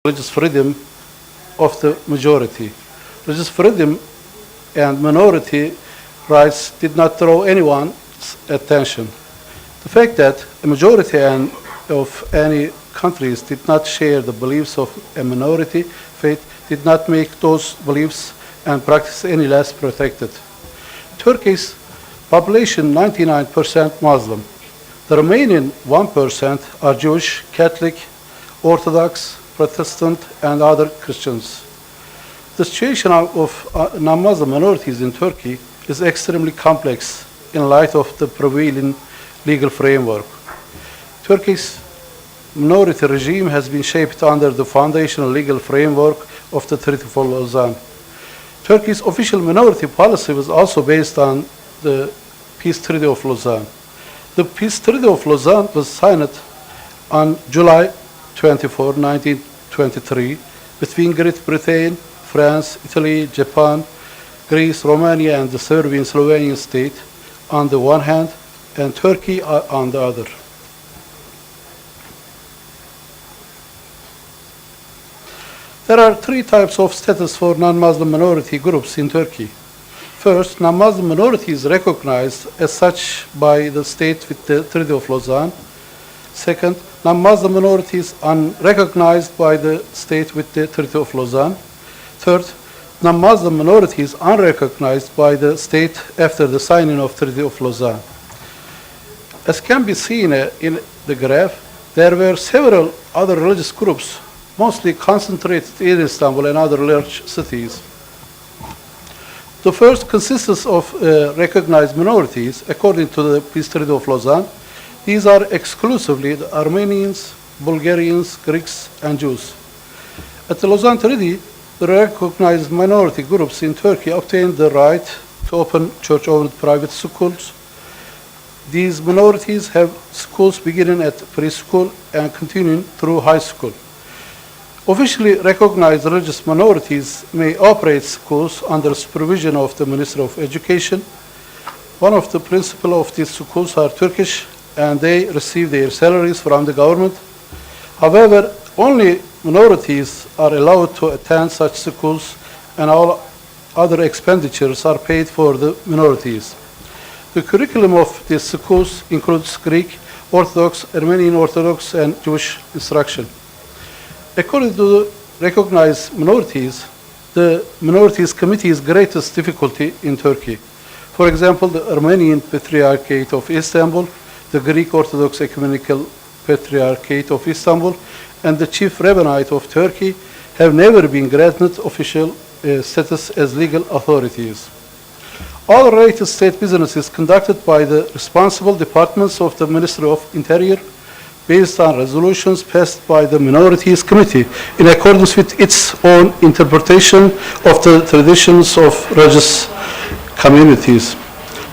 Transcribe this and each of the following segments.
religious freedom of the majority. Religious freedom and minority rights did not draw anyone's attention. The fact that a majority of any countries did not share the beliefs of a minority faith did not make those beliefs and practice any less protected. Turkey's population 99% Muslim. The remaining 1% are Jewish, Catholic, Orthodox, Protestant, and other Christians. The situation of non-Muslim minorities in Turkey is extremely complex in light of the prevailing legal framework. Turkey's minority regime has been shaped under the foundational legal framework of the Treaty of Lausanne. Turkey's official minority policy was also based on the Peace Treaty of Lausanne. The Peace Treaty of Lausanne was signed on July 24, 1923, between Great Britain, France, Italy, Japan, Greece, Romania, and the Serbian Slovenian state on the one hand, and Turkey on the other. There are three types of status for non-Muslim minority groups in Turkey. First, non-Muslim minorities recognized as such by the state with the Treaty of Lausanne. Second, non-Muslim minorities unrecognized by the state with the Treaty of Lausanne. Third, non-Muslim minorities unrecognized by the state after the signing of Treaty of Lausanne. As can be seen in the graph, there were several other religious groups, mostly concentrated in Istanbul and other large cities. The first consists of recognized minorities according to the Peace Treaty of Lausanne. These are exclusively the Armenians, Bulgarians, Greeks, and Jews. At the Lausanne Treaty, the recognized minority groups in Turkey obtained the right to open church-owned private schools. These minorities have schools beginning at preschool and continuing through high school. Officially recognized religious minorities may operate schools under supervision of the Ministry of Education. One of the principals of these schools are Turkish, and they receive their salaries from the government. However, only minorities are allowed to attend such schools, and all other expenditures are paid for the minorities. The curriculum of these schools includes Greek, Orthodox, Armenian Orthodox, and Jewish instruction. According to the recognized minorities, the Minorities Committee's greatest difficulty in Turkey. For example, the Armenian Patriarchate of Istanbul, the Greek Orthodox Ecumenical Patriarchate of Istanbul, and the Chief Rabbinate of Turkey have never been granted official status as legal authorities. All related state business is conducted by the responsible departments of the Ministry of Interior, based on resolutions passed by the Minorities Committee in accordance with its own interpretation of the traditions of religious communities.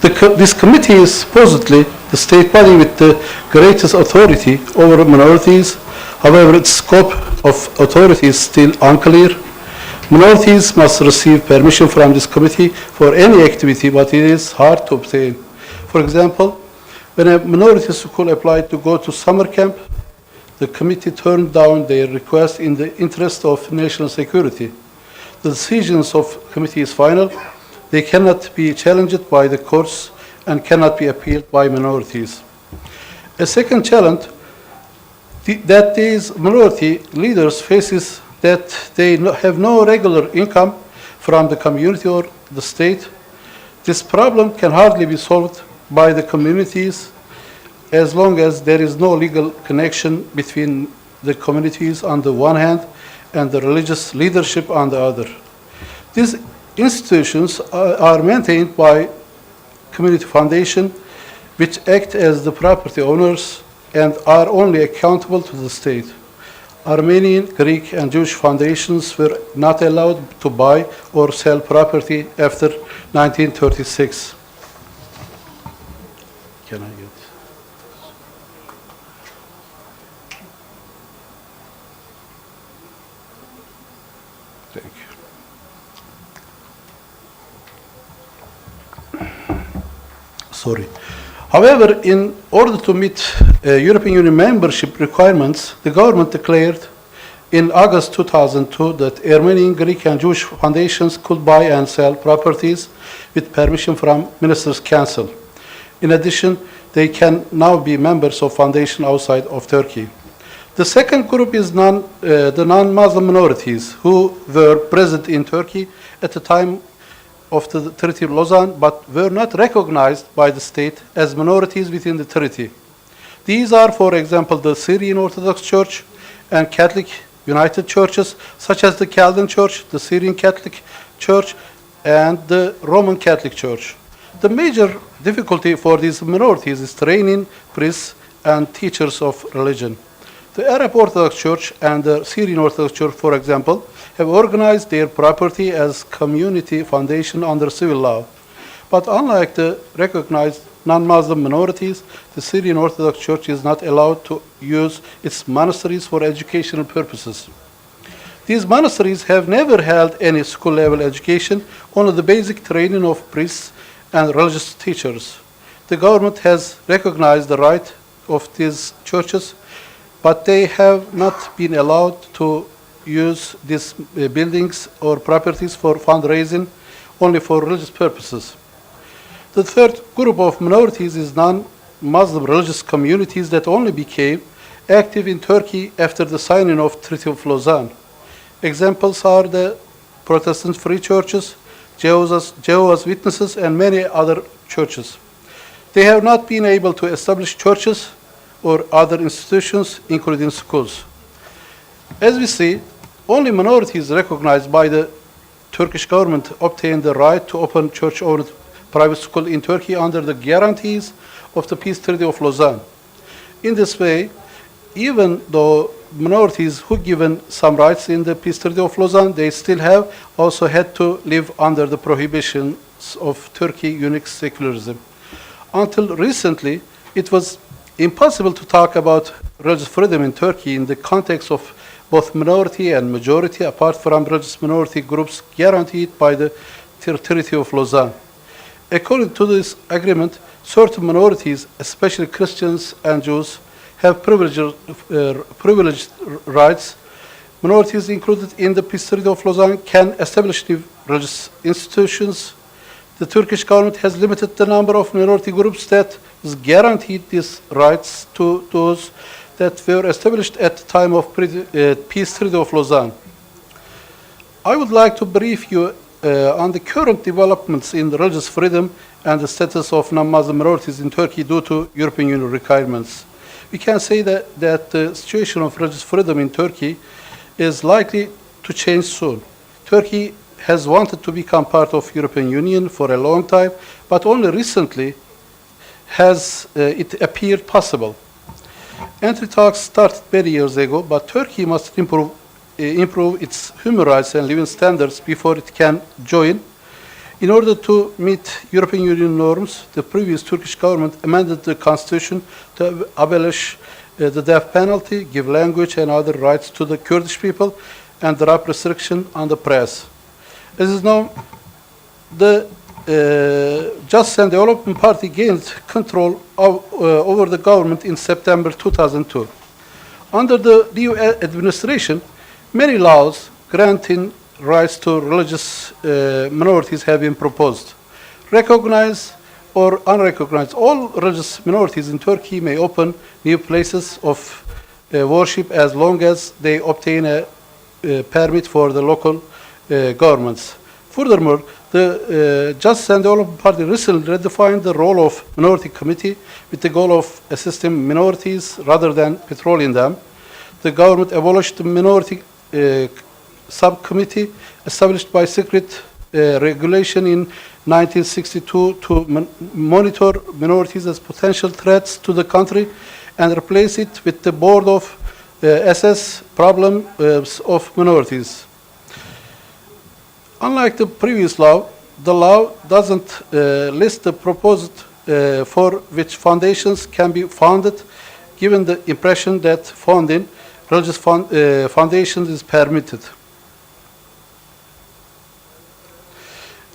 This committee is supposedly the state body with the greatest authority over minorities. However, its scope of authority is still unclear. Minorities must receive permission from this committee for any activity, but it is hard to obtain. For example, when a minority school applied to go to summer camp, the committee turned down their request in the interest of national security. The decisions of the committee is final. They cannot be challenged by the courts and cannot be appealed by minorities. A second challenge that these minority leaders face is that they have no regular income from the community or the state. This problem can hardly be solved by the communities as long as there is no legal connection between the communities on the one hand and the religious leadership on the other. These institutions are maintained by community foundation, which act as the property owners and are only accountable to the state. Armenian, Greek, and Jewish foundations were not allowed to buy or sell property after 1936. Can I get? Thank you. Sorry. However, in order to meet European Union membership requirements, the government declared in August 2002 that Armenian, Greek, and Jewish foundations could buy and sell properties with permission from Ministers' Council. In addition, they can now be members of foundations outside of Turkey. The second group is the non-Muslim minorities who were present in Turkey at the time of the Treaty of Lausanne, but were not recognized by the state as minorities within the treaty. These are, for example, the Syrian Orthodox Church and Catholic United Churches, such as the Chaldean Church, the Syrian Catholic Church, and the Roman Catholic Church. The major difficulty for these minorities is training priests and teachers of religion. The Arab Orthodox Church and the Syrian Orthodox Church, for example, have organized their property as community foundation under civil law. But unlike the recognized non-Muslim minorities, the Syrian Orthodox Church is not allowed to use its monasteries for educational purposes. These monasteries have never held any school-level education, only the basic training of priests and religious teachers. The government has recognized the right of these churches, but they have not been allowed to use these buildings or properties for fundraising, only for religious purposes. The third group of minorities is non-Muslim religious communities that only became active in Turkey after the signing of Treaty of Lausanne. Examples are the Protestant free churches, Jehovah's Witnesses, and many other churches. They have not been able to establish churches or other institutions, including schools. As we see, only minorities recognized by the Turkish government obtained the right to open church-owned private school in Turkey under the guarantees of the Peace Treaty of Lausanne. In this way, even though minorities who given some rights in the Peace Treaty of Lausanne, they still have also had to live under the prohibitions of Turkey unique secularism. Until recently, it was impossible to talk about religious freedom in Turkey in the context of both minority and majority, apart from religious minority groups guaranteed by the Treaty of Lausanne. According to this agreement, certain minorities, especially Christians and Jews, have privileged rights. Minorities included in the Peace Treaty of Lausanne can establish new religious institutions. The Turkish government has limited the number of minority groups that is guaranteed these rights to those that were established at the time of Peace Treaty of Lausanne. I would like to brief you on the current developments in religious freedom and the status of non-Muslim minorities in Turkey due to European Union requirements. We can say that the situation of religious freedom in Turkey is likely to change soon. Turkey has wanted to become part of European Union for a long time, but only recently has it appeared possible. Entry talks started many years ago, but Turkey must improve its human rights and living standards before it can join. In order to meet European Union norms, the previous Turkish government amended the constitution to abolish the death penalty, give language and other rights to the Kurdish people, and drop restriction on the press. As is known, the Justice and Development Party gained control over the government in September 2002. Under the new administration, many laws granting rights to religious minorities have been proposed. Recognized or unrecognized, all religious minorities in Turkey may open new places of worship as long as they obtain a permit for the local governments. Furthermore, the Justice and Development Party recently redefined the role of minority committee with the goal of assisting minorities rather than patrolling them. The government abolished the minority subcommittee established by secret regulation in 1962 to monitor minorities as potential threats to the country and replace it with the board of assess problems of minorities. Unlike the previous law, the law doesn't list the proposed for which foundations can be founded, given the impression that funding religious foundations is permitted.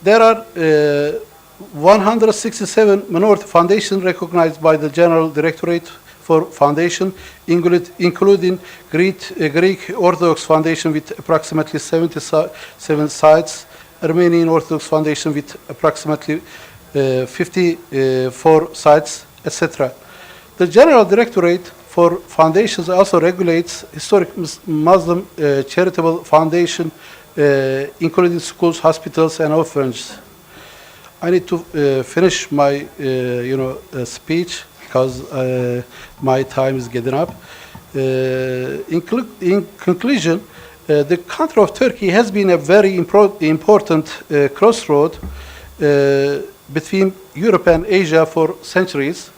There are 167 minority foundations recognized by the General Directorate for foundation, including Greek Orthodox Foundation with approximately 77 sites, Armenian Orthodox Foundation with approximately 54 sites, etc. The General Directorate for Foundations also regulates historic Muslim charitable foundation, including schools, hospitals, and orphanages. I need to finish my speech because my time is getting up. In conclusion, the country of Turkey has been a very important crossroad between Europe and Asia for centuries.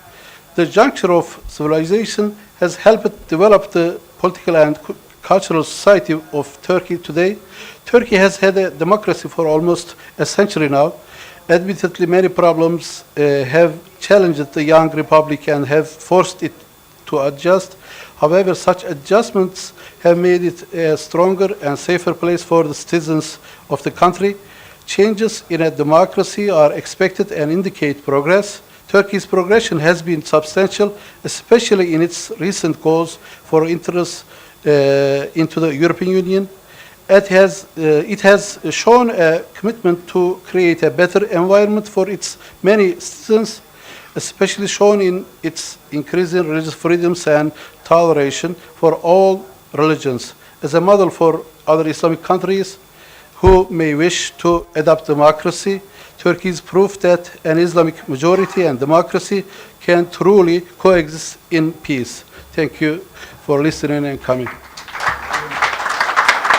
The juncture of civilization has helped develop the political and cultural society of Turkey today. Turkey has had a democracy for almost a century now. Admittedly, many problems have challenged the young republic and have forced it to adjust. However, such adjustments have made it a stronger and safer place for the citizens of the country. Changes in a democracy are expected and indicate progress. Turkey's progression has been substantial, especially in its recent goals for entrance into the European Union. It has shown a commitment to create a better environment for its many citizens, especially shown in its increasing religious freedoms and toleration for all religions. As a model for other Islamic countries who may wish to adopt democracy, Turkey is proof that an Islamic majority and democracy can truly coexist in peace. Thank you for listening and coming.